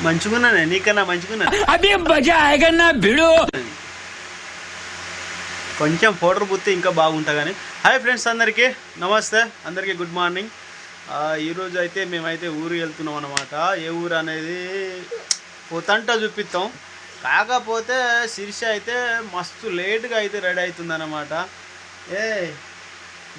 మంచుకున్నానే, నీకన్నా మంచుకున్నా. కొంచెం పౌడర్ పుత్తి ఇంకా బాగుంటా కానీ. హాయ్ ఫ్రెండ్స్, అందరికీ నమస్తే, అందరికీ గుడ్ మార్నింగ్. ఈరోజు అయితే మేమైతే ఊరు వెళ్తున్నాం అన్నమాట. ఏ ఊరు అనేది పోతంట చూపిస్తాం. కాకపోతే శిరీష అయితే మస్తు లేట్గా అయితే రెడీ అవుతుంది అన్నమాట.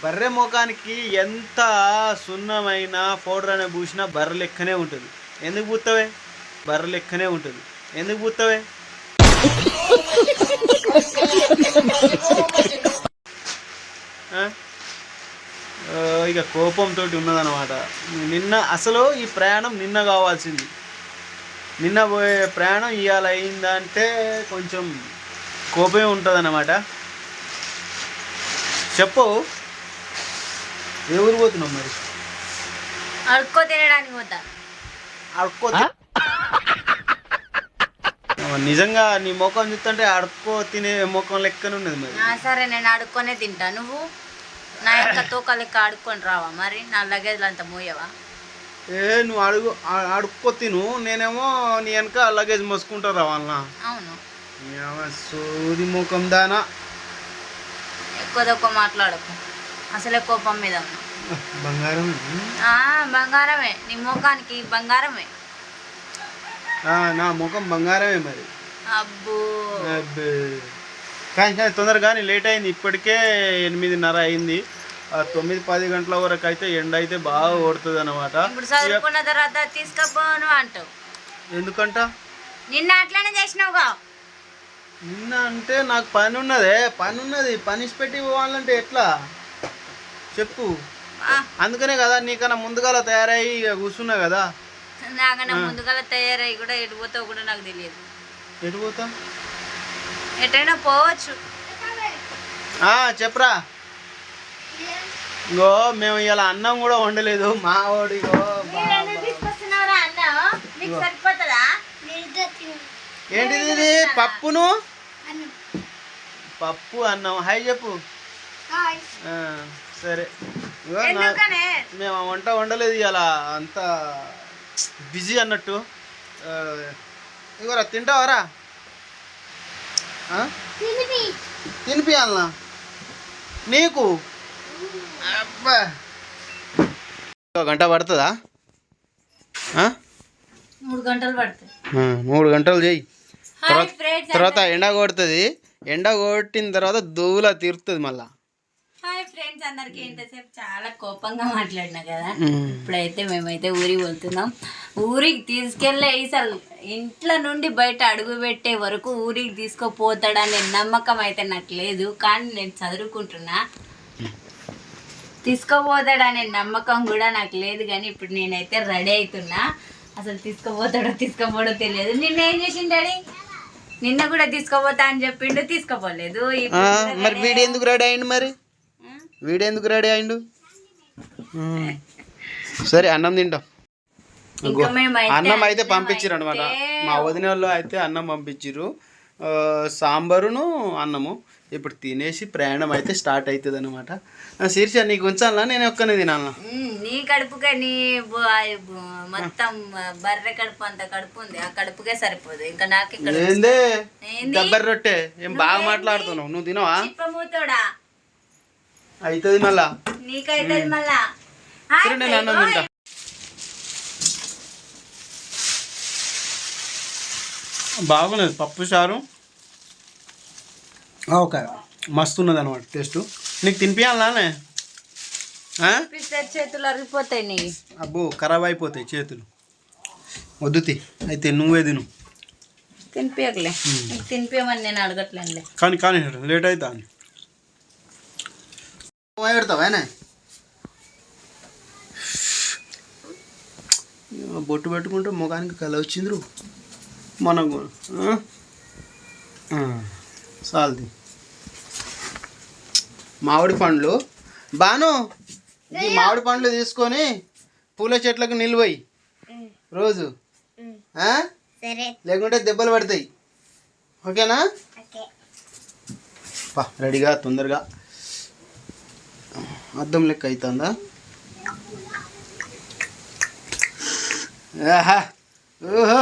బర్రె ముఖానికి ఎంత సున్నమైన పౌడర్ అనే పూసినా బర్రె లెక్కనే ఉంటుంది. ఎందుకు పూస్తావే? బర్రె లెక్కనే ఉంటుంది. ఎందుకు పూస్తావే? ఇక కోపంతో ఉన్నదన్నమాట. నిన్న అసలు ఈ ప్రయాణం నిన్న కావాల్సింది. నిన్న పోయే ప్రయాణం ఇవాళ అయిందంటే కొంచెం కోపమే ఉంటుంది అన్నమాట. చెప్పు, ఏ ఊరు పోతున్నావు మరి? అడుక్కో తినడానికి పోతా. అడుక్కో? నిజంగా నీ ముఖం చూస్తుంటే అడుక్కో తినే ముఖం లెక్కనే ఉన్నది మరి. సరే, నేను అడుక్కొనే తింటా. నువ్వు నా యొక్క తోక లెక్క ఆడుకొని రావా మరి? నా లగేజ్లు అంతా మోయవా? నువ్వు అడుక్కో తిను, నేనేమో నీ వెనక లగేజ్ మోసుకుంటా రావాలనా? అవును. సోది ముఖం దానా. ఎక్కువ తక్కువ మాట్లాడకు, అసలే కోపం మీద ఉన్నా. బంగారం బంగారమే, నీ ముఖానికి బంగారమే. నా ముఖం బంగారమే మరి. అబ్బో కానీ తొందరగానే లేట్ అయింది. ఇప్పటికే 8:30 అయింది. 9-10 గంటల వరకు అయితే ఎండ అయితే బాగా కొడుతుంది అన్నమాట. ఇప్పుడు చదువుకున్న తర్వాత తీసుకపోను అంటావు. ఎందుకంట? నిన్న అట్లనే చేసినావుగా. నిన్న అంటే నాకు పని ఉన్నది. పని పెట్టి పోవాలంటే ఎట్లా చెప్పు? అందుకనే కదా నీకన్నా ముందుగా తయారయ్యి కూర్చున్నా కదా. నాకన్నా ముందుగా తయారయ్యి కూడా ఎటుపోతావు కూడా నాకు తెలియదు. ఎటుపోతా? ఎటైనా పోవచ్చు. చెప్పరా. ఇంకో మేము ఇలా అన్నం కూడా వండలేదు. మా వాడు ఏంటిది ఇది? పప్పు అన్నం. హాయ్ చెప్పు. సరే, మేము వంట వండలేదు ఇలా, అంతా బిజీ అన్నట్టు. ఇగోరా, తింటావారా? తినిపియాలనా నీకు? అబ్బా, 1 గంట పడుతుందా? 3 గంటలు పడుతుంది. 3 గంటలు చెయ్యి. తర్వాత ఎండ కొడుతుంది. ఎండ కొట్టిన తర్వాత దువ్వులా తీరుతుంది మళ్ళా. హాయ్ ఫ్రెండ్స్, అందరికి ఇంతసేపు చాలా కోపంగా మాట్లాడినా కదా. ఇప్పుడైతే మేమైతే ఊరికి వెళ్తున్నాం. ఊరికి తీసుకెళ్ళే అసలు ఇంట్లో నుండి బయట అడుగు పెట్టే వరకు ఊరికి తీసుకుపోతాడనే నమ్మకం అయితే నాకు లేదు. కానీ నేను చదువుకుంటున్నా, తీసుకుపోతాడనే నమ్మకం కూడా నాకు లేదు. కానీ ఇప్పుడు నేనైతే రెడీ అవుతున్నా. అసలు తీసుకుపోతాడో తెలియదు. నిన్న ఏం చేసిండు డాడీ? నిన్న కూడా తీసుకుపోతా అని చెప్పిండు, తీసుకుపోలేదు. మరి వీడెందుకు రెడీ అయిండు? సరే, అన్నం తింటాం. అన్నం అయితే పంపించారు అనమాట. మా వదిన వాళ్ళు అయితే అన్నం పంపించారు, సాంబారును అన్నము. ఇప్పుడు తినేసి ప్రయాణం అయితే స్టార్ట్ అవుతుంది అనమాట. శీర్ష, నీకు ఉంచాలా నేను ఒక్కనే తినాలా? నీ కడుపుకే, నీ మొత్తం బర్రె కడుపు అంత కడుపు ఉంది. ఆ కడుపుకే సరిపోదు. ఇంకా నాకు దబ్బరి రొట్టె ఏం బాగా మాట్లాడుతున్నావు. నువ్వు తినవా? చిప్పమూతోడా అవుతుంది మళ్ళా. నీకైతుంది మళ్ళా. నేను అన్నం తింటా. బాగున్నది పప్పు చారు. ఓకే, మస్తు ఉన్నది అనమాట టేస్ట్. నీకు తినిపించాలనే? చేతులు అరిగిపోతాయి నీ. అబ్బో, ఖరాబ్ అయిపోతాయి చేతులు. వద్దుతి అయితే నువ్వే తిను. తినిపించలే, తినిపించమని నేను అడగట్లేనులే. కానీ లేట్ అవుతా అని పెడతావానే? బొట్టు పెట్టుకుంటే ముఖానికి కళ వచ్చింది మనకు. సాల్ది మామిడి పండ్లు. బాను, ఈ మామిడి పండ్లు తీసుకొని పూల చెట్లకు నిల్వయి రోజు, లేకుంటే దెబ్బలు పడతాయి. ఓకేనా? రెడీగా తొందరగా. అద్దం లెక్క అవుతుందా? ఓహో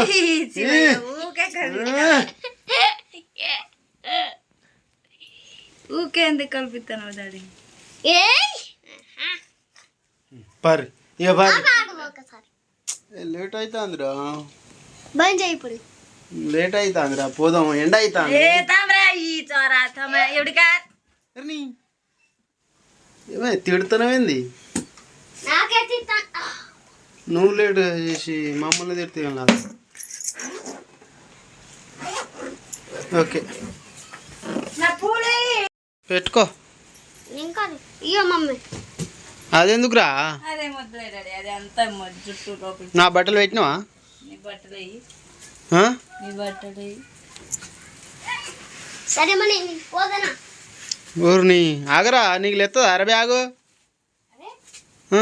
ఊకే ఎందుకు కల్పిస్తాను డాడీ పరి ఇక పరి లేట్ అవుతుందిరా బంద్ చేయి ఇప్పుడు లేట్ అవుతుందిరా పోదాం ఎండ అవుతుంది ఏమే తిడుతున్నావేంది నాకే తిట్టా నువ్వు లేట్ చేసి మమ్మల్ని తిడితే ఏం లాభం? ఓకే పెట్టుకో ఇంకా ఇయ్యో మమ్మీ అదెందుకురా అదే మొదలే డాడీ అదే అంతా జుట్టు లోపల నా బట్టలు పెట్టినావా నీ బట్టలు అయ్యి ఆ? నీ బట్టలు అయ్యి సరే మనీ పోదనా ఊరిని ఆగరా నీకు లేస్తుందా అరే బ్యాగు ఆ?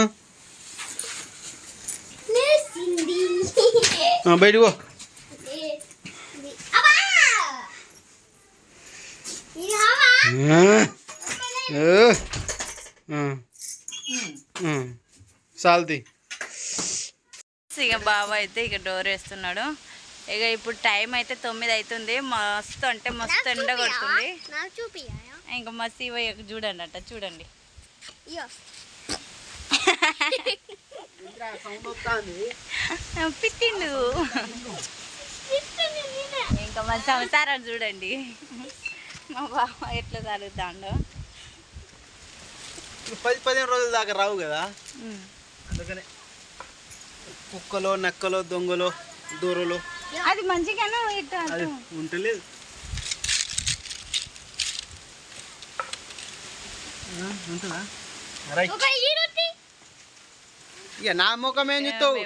లేసింది బయటికి పో అబ్బా ఇది హావా సాల్తీ ఇక బాబా అయితే ఇక డోర్ వేస్తున్నాడు. ఇక ఇప్పుడు టైం అయితే 9 అవుతుంది. మస్తు అంటే మస్తు ఎండ కొడుతుంది. నాకు చూపియ్యా ఇంకా మస్తు ఇవ్వ చూడండి అట్ట చూడండి. ఇయ్యో పిట్టిండు ఇంకా మా సంసారం చూడండి. మా బాబా ఎట్లా జరుగుతాండో. 10-15 రోజుల దాకా రావు కదా అందుకనే కుక్కలో నక్కలో దొంగలో దూరలో అది మంచిగానే అది ఉంటలేదు. ఉంటుందా ఇక నా ముఖం ఏం చెప్తావు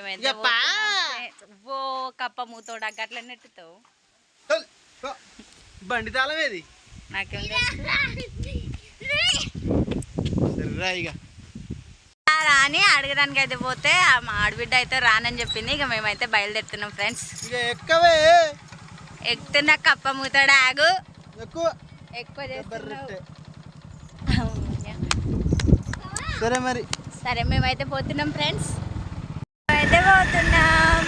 ఓ కప్ప మూతోడా అట్లా నెట్టుతావు. బండి తాళం ఏది నాకేం సరేరా ఇక రాని అడగడానికి అయితే పోతే మా ఆడబిడ్డ అయితే రానని చెప్పింది. ఇక మేమైతే బయలుదేరుతున్నాం ఫ్రెండ్స్. ఇక ఎక్కవే ఎక్కుతున్నా కప్ప మూతాడు ఆగు ఎక్కువ బర్రెట్టే. సరే మరి సరే మేమైతే పోతున్నాం ఫ్రెండ్స్. అయితే పోతున్నాం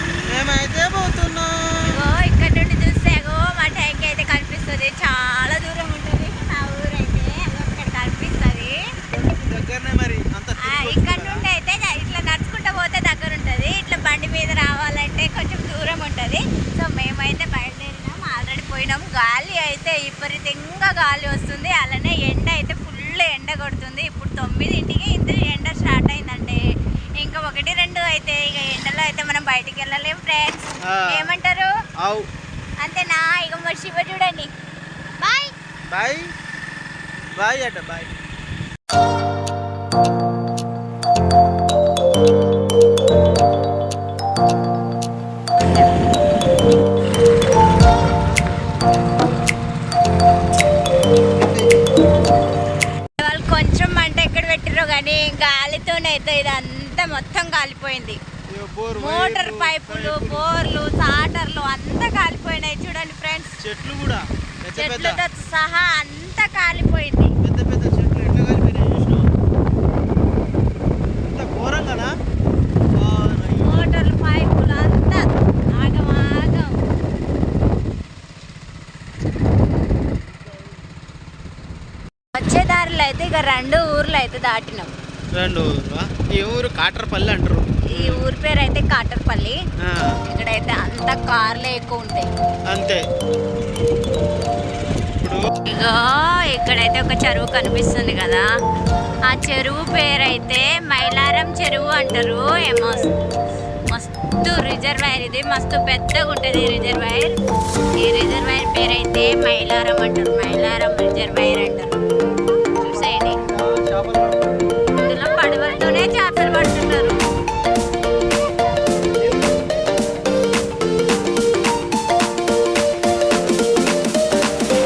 ఇగో ఇక్కడ నుండి చూస్తే మా ట్యాంక్ అయితే కనిపిస్తుంది. చాలా దూరం ఉంటుంది మా ఊరైతే అక్కడ కనిపిస్తుంది. దగ్గరనే మరి అంత ఇక్కడ నుండి అయితే ఇట్లా నడుచుకుంటూ పోతే దగ్గర ఉంటుంది. ఇట్లా బండి మీద రావాలంటే కొంచెం దూరం ఉంటుంది. సో మేమైతే బయలుదేరినాం. ఆల్రెడీ పోయినాం. గాలి అయితే విపరీతంగా గాలి వస్తుంది. అలానే ఎండ అయితే ఫుల్ ఎండ కొడుతుంది. ఇప్పుడు 9ంటికి ఇంత ఎండ స్టార్ట్ అయిందంటే ఇంకా 1-2 అయితే ఇక ఎండలో అయితే మనం బయటికి వెళ్ళలేం ఫ్రెండ్స్. ఏమంటారు అంతేనా? ఇక మరి శివ చూడండి. బాయ్ బాయ్ బాయ్ అట బాయ్. వాళ్ళు కొంచెం మంట ఎక్కడ పెట్టిరో కానీ గాలితోనైతే ఇదంతా మొత్తం కాలిపోయింది. మోటార్ పైపులు బోర్లు సాటర్లు అంతా కాలిపోయినాయి. చూడండి ఫ్రెండ్స్ చెట్లు కూడా చెట్లతో సహా అంతా కాలిపోయింది. పెద్ద పెద్ద చెట్లు ఎట్లా కలిపినాయి చూసినావు? అంత ఘోరంగానా? మోటార్లు పైపులు అంతా ఆగమాగం. వచ్చే దారిలో అయితే ఇక 2 ఊర్లు అయితే దాటినాం. 2 ఊరు ఈ ఊరు కాటర్పల్లి అంటారు. ఈ ఊరి పేరు అయితే కాటర్పల్లి. ఇక్కడైతే అంతా కార్లే ఎక్కువ ఉంటాయి అంతే. ఇగో ఇక్కడైతే ఒక చెరువు కనిపిస్తుంది కదా. ఆ చెరువు పేరైతే మైలారం చెరువు అంటారు. ఏమో మస్తు రిజర్వాయర్. ఇది మస్తు పెద్దగా ఉంటుంది రిజర్వాయర్. ఈ రిజర్వాయర్ పేరైతే మైలారం అంటారు. మైలారం రిజర్వాయర్ అంటారు. చూసేయండి ఇందులో పడవలతోనే చేపలు పడుతున్నారు.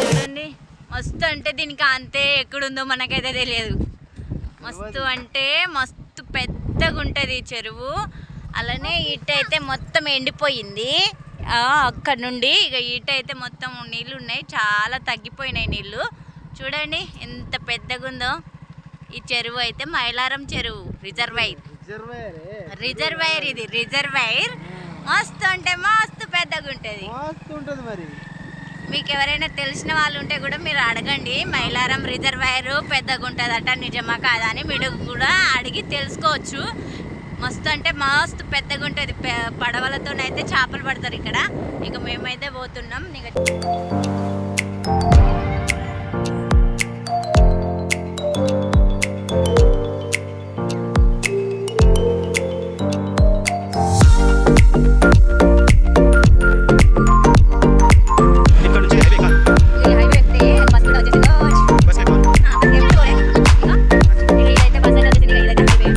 చూడండి మస్తు అంటే దీనికి అంతే ఎక్కడుందో మనకైతే తెలియదు. మస్తు అంటే మస్తు పెద్దగా ఉంటుంది చెరువు. అలానే ఇటైతే మొత్తం ఎండిపోయింది. అక్కడ నుండి ఇక ఇటైతే మొత్తం నీళ్ళు ఉన్నాయి. చాలా తగ్గిపోయినాయి నీళ్ళు. చూడండి ఎంత పెద్దగా ఉందో ఈ చెరువు. అయితే మైలారం చెరువు రిజర్వాయర్. ఇది రిజర్వాయర్. మస్తు అంటే మస్తు పెద్దగా ఉంటుంది. మస్తు ఉంటుంది మరి. మీకు ఎవరైనా తెలిసిన వాళ్ళు ఉంటే కూడా మీరు అడగండి. మైలారం రిజర్వాయర్ పెద్దగా ఉంటుందట, నిజమా కాదా అని మీరు కూడా అడిగి తెలుసుకోవచ్చు. మస్తు అంటే మస్తు పెద్దగా ఉంటుంది. పడవలతోనైతే చేపలు పడతారు ఇక్కడ. ఇక మేమైతే పోతున్నాం. ఇక ఇక్కడ నుంచి హైవే కా హైవే ఎక్కితే బస్ కూడా వచ్చేసింది. బస్ ఎక్కా ఇదైతే బస్ అయితే వచ్చింది. ఇదైతే హైవే.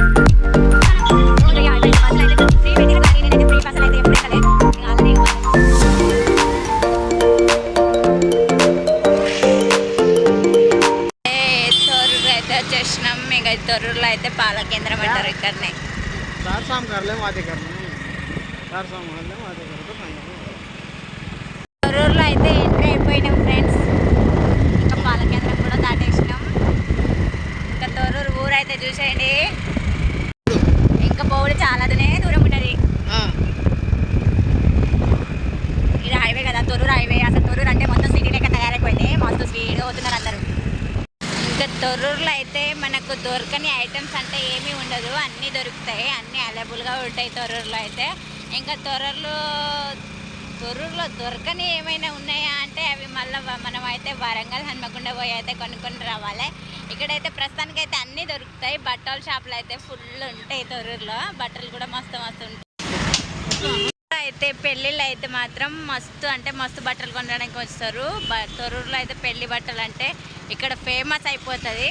బస్సులు అయితే ఫ్రీ పెట్టిన కానీ నేనైతే ఫ్రీ బస్సులు అయితే ఎప్పుడు ఎక్కలే. ఇక ఆల్రెడీ తొర్రూరు అయితే వచ్చేసినాం. ఇక తొర్రూరులో అయితే పాల కేంద్రం అంటారు ఇక్కడనే. चार शाम कर ले वादे करने, चार शाम कर ले वादे करो तो फाइनल. తొర్రూరులో అయితే ఎంట్రీ అయిపోయినాం ఫ్రెండ్స్. ఇంకా పాల కేంద్రం కూడా దాటేసినాం. ఇంకా తొర్రూరు ఊరు అయితే చూసేయండి. ఇంకా పోవుడు చాలా దూరం ఉంటుంది. ఇది హైవే కదా, తొర్రూరు హైవే. అసలు తొర్రూరు అంటే మొత్తం సిటీ లెక్క తయారైపోయింది. మస్తు స్పీడ్గా పోతున్నారు అందరూ. ఇంకా తొర్రూరులో అయితే మనకు దొరకని ఐటమ్స్ అంటే ఏమీ ఉండదు, అన్నీ దొరుకుతాయి, అన్నీ అవైలబుల్గా ఉంటాయి తొర్రూరులో అయితే. ఇంకా తొర్రూరులో దొరకని ఏమైనా ఉన్నాయా అంటే అవి మళ్ళీ మనం అయితే వరంగల్ హన్మకొండ పోయి అయితే కొనుక్కొని రావాలి. ఇక్కడైతే ప్రస్తుతానికి అయితే అన్నీ దొరుకుతాయి. బట్టల షాపులు అయితే ఫుల్ ఉంటాయి తొర్రూరులో. బట్టలు కూడా మస్తు ఉంటాయి. అయితే పెళ్ళిళ్ళు అయితే మాత్రం మస్తు అంటే మస్తు బట్టలు కొనడానికి వస్తారు. తొర్రూరులో అయితే పెళ్లి బట్టలు అంటే ఇక్కడ ఫేమస్ అయిపోతుంది.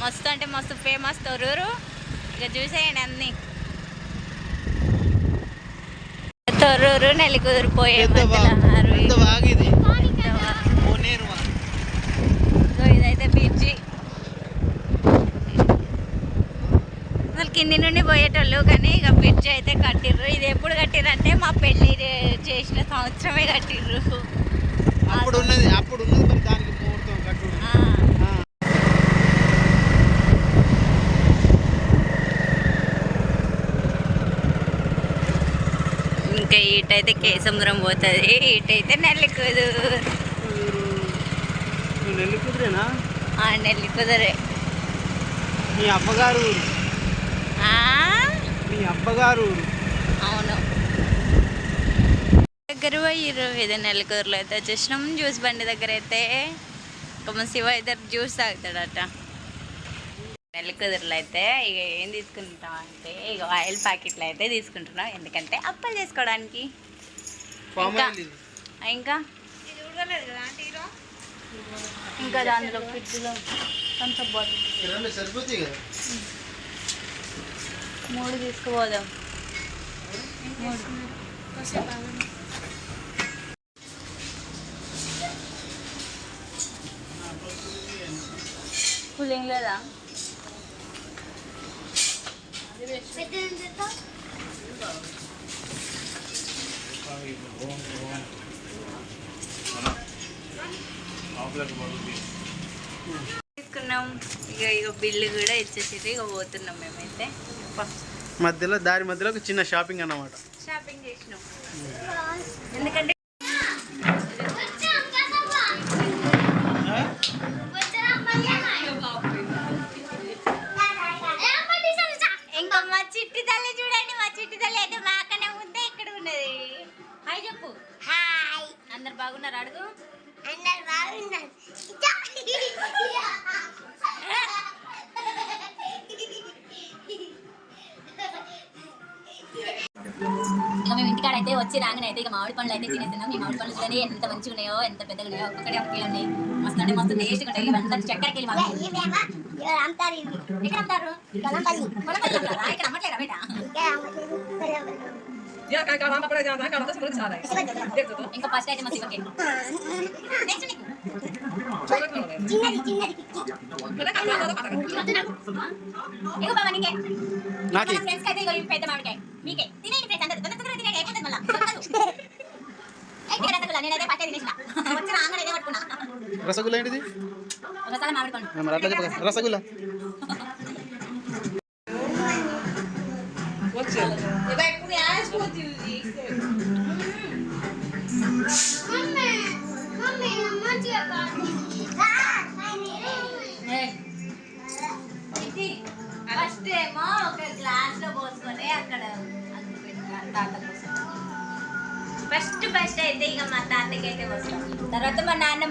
మస్తు అంటే మస్తు ఫేమస్ తొర్రూరు. ఇక చూసేయండి అన్నీ. తొర్రూరు నెల్లికుదురు పోయే ఇదైతే బ్రిడ్జి. అసలు కింది నుండి పోయేటోళ్ళు, కానీ ఇక బ్రిడ్జ్ అయితే కట్టిర్రు. ఇది ఎప్పుడు కట్టిర్రు అంటే మా పెళ్ళి చేసిన సంవత్సరమే కట్టిర్రు. అప్పుడు ఉన్నది మరి దానికి ముహూర్తం కట్టు. ఇంకా ఇటైతే కేసముద్రం పోతుంది, ఇటైతే నెల్లికుదురు. నెల్లికుదురేనా? నెల్లికుదురే. మీ అమ్మగారు మీ అబ్బగారు. అవును, దగ్గర పోయిర్రు. ఇది నెల్లికుదురులో అయితే వచ్చేసినాం. జ్యూస్ బండి దగ్గర అయితే ఒక శివ ఇద్దరు జ్యూస్ తాగుతాడట. నెల్లికుదురులో అయితే ఇక ఏం తీసుకుంటాం అంటే ఇక ఆయిల్ ప్యాకెట్లు అయితే తీసుకుంటున్నాం, ఎందుకంటే అప్పలు చేసుకోవడానికి. ఇంకా ఇంకా దాంట్లో ఫ్రిడ్జ్లో కొంత బాటిల్ సరిపోతాయి కదా. 3 తీసుకుపోదాం. కూలింగ్ లేదా? తీసుకున్నాం. ఇక బిల్లు కూడా ఇచ్చేసి ఇక పోతున్నాం మేమైతే. మధ్యలో దారి మధ్యలో ఒక చిన్న షాపింగ్ అన్నమాట. షాపింగ్ చేసినాం ఎందుకంటే ఇంకా మా చిట్టి తల్లి చూడండి. మా చిట్టి తల్లి అయితే మాకనే ఉందే ఇక్కడ ఉన్నది. హాయ్ చెప్పు. హాయ్. అందరు బాగున్నారు? అడుగు. అందరు బాగున్నారు. ఇక మేము ఇంటికాడ అయితే వచ్చి రాగానే అయితే ఇక మామిడి పండ్లు అయితే తినేస్తున్నాం. ఈ మామిడి పండ్లు చూడండి ఎంత మంచిగా ఉన్నాయో, ఎంత పెద్దగా ఉన్నాయో. ఒక్కొక్కటి ఒక కిలో ఉన్నాయి. మస్తు అంటే మస్తు టేస్ట్గా ఉంటాయి. ఇవంతా చక్కెరకి వెళ్ళి మాకు ఎక్కడ అమ్ముతారు? కొనపల్లి అమ్ముతారా? ఇక్కడ అమ్మట్లేదా బయట? ఇంకా ఫస్ట్ అయితే మా శివకి నెక్స్ట్ నీకు ఇగో బాబా నీకే నాకే ఫ్రెండ్స్ అయితే ఇగో పెద్ద మామిడికాయ మీకే తినేయండి ఫ్రెండ్స్ అందరూ తొందరగా తినేయండి అయిపోతుంది మళ్ళా రసగుల్లా నేనైతే పట్టే తినేసిన వచ్చి రాగానే ఇదే పట్టుకున్నా. రసగుల్లా ఏంటిది? రసాల మామిడి పండు. అట్లా చెప్పగా rasgulla Vai pro reais, meu Deus. First ఏమో ఒక గ్లాస్ లో పోసుకొని అక్కడ అందుకు పెట్టుకోవాలి తాత కోసం. ఫస్ట్ అయితే ఇక మా తాతకి అయితే పోస్తాం, తర్వాత మా నాన్న